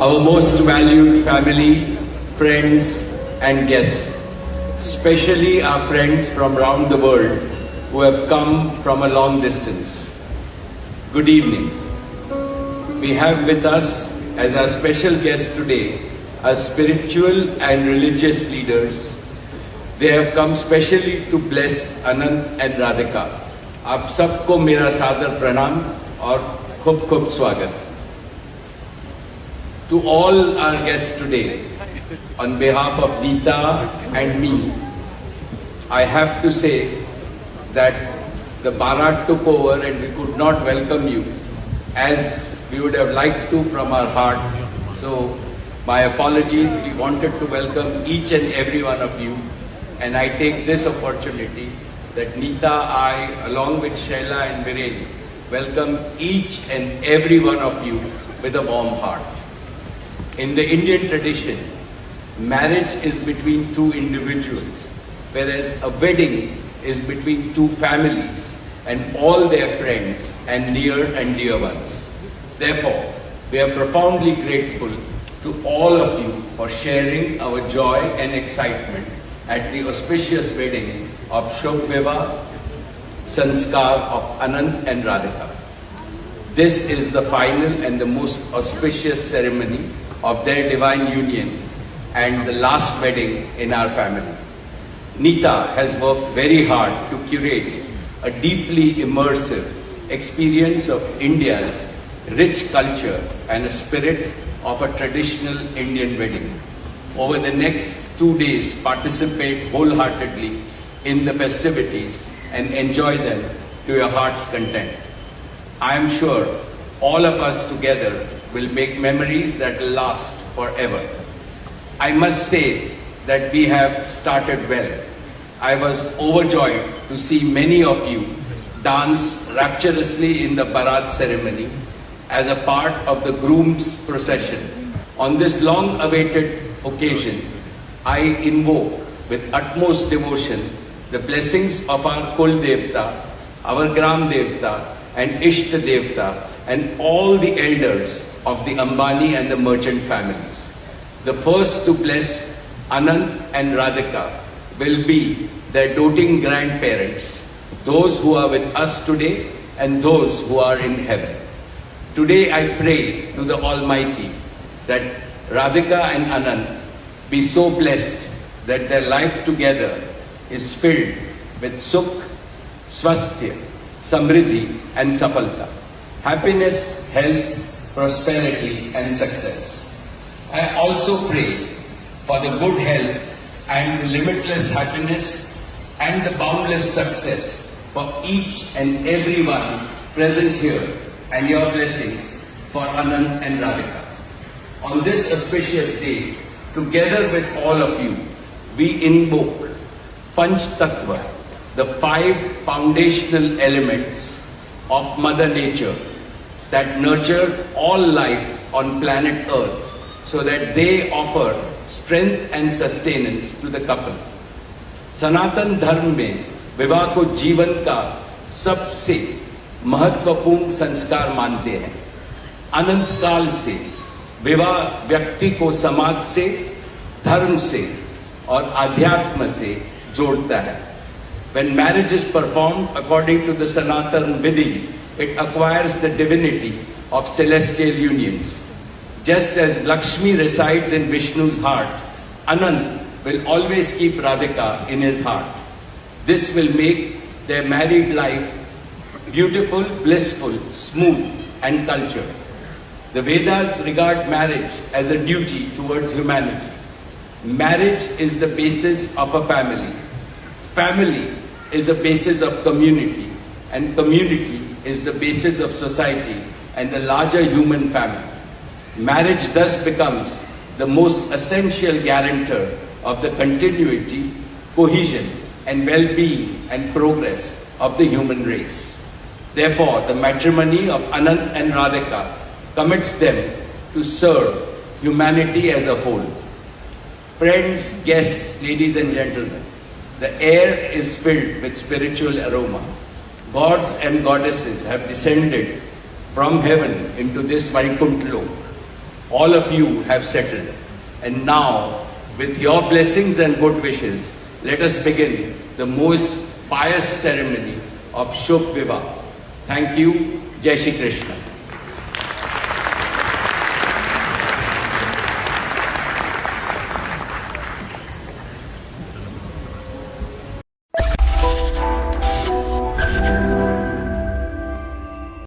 our most valued family, friends and guests, especially our friends from around the world who have come from a long distance. Good evening. We have with us as our special guests today our spiritual and religious leaders. They have come specially to bless Anant and Radhika. आप सबको मेरा सादर प्रणाम और खूब खूब स्वागत. To all our guests today, on behalf of Neeta and me, I have to say that the Bharat took over and we could not welcome you as we would have liked to from our heart. So my apologies. We wanted to welcome each and every one of you, and I take this opportunity that Neeta, I, along with Shaila and Viren, welcome each and every one of you with a warm heart. In the Indian tradition, marriage is between two individuals, whereas a wedding is between two families and all their friends and near and dear ones. Therefore, we are profoundly grateful to all of you for sharing our joy and excitement at the auspicious wedding of Shubh Vivah Sanskar of Anant and Radhika. This is the final and the most auspicious ceremony of their divine union and the last wedding in our family. Neeta has worked very hard to curate a deeply immersive experience of India's rich culture and a spirit of a traditional Indian wedding. Over the next 2 days, participate wholeheartedly in the festivities and enjoy them to your heart's content. I am sure all of us together will make memories that will last forever. I must say that we have started well. I was overjoyed to see many of you dance rapturously in the Bharat ceremony as a part of the groom's procession. On this long-awaited occasion, I invoke with utmost devotion the blessings of our Kul Devta, our Gram Devta and Ishta Devta and all the elders of the Ambani and the merchant families. The first to bless Anant and Radhika will be their doting grandparents, those who are with us today and those who are in heaven. Today I pray to the Almighty that Radhika and Anant be so blessed that their life together is filled with Sukh, Swasthya, Samriddhi and Safalta, happiness, health, prosperity and success. I also pray for the good health and the limitless happiness and the boundless success for each and every one present here and your blessings for Anant and Radhika. On this auspicious day, together with all of you, we invoke Panch Tattva, the 5 foundational elements of Mother Nature that nurture all life on planet Earth so that they offer strength and sustenance to the couple. Sanatan Dharma में विवाह को जीवन का सबसे महत्वपूर्ण संस्कार मानते हैं. अनंत काल से विवाह व्यक्ति को समाज से, धर्म से और अध्यात्म से जोड़ता है. When marriage is performed according to the Sanatan Vidhi, it acquires the divinity of celestial unions. Just as Lakshmi resides in Vishnu's heart, Anant will always keep Radhika in his heart. This will make their married life beautiful, blissful, smooth and cultured. The Vedas regard marriage as a duty towards humanity. Marriage is the basis of a family. Family is the basis of community, and community is the basis of society and the larger human family. Marriage thus becomes the most essential guarantor of the continuity, cohesion and well-being and progress of the human race. Therefore, the matrimony of Anant and Radhika commits them to serve humanity as a whole. Friends, guests, ladies and gentlemen, the air is filled with spiritual aroma. Gods and goddesses have descended from heaven into this Vaikuntha Lok. all of you have settled. And now, with your blessings and good wishes, let us begin the most pious ceremony of Shubh Vivah. Thank you. Jai Shri Krishna.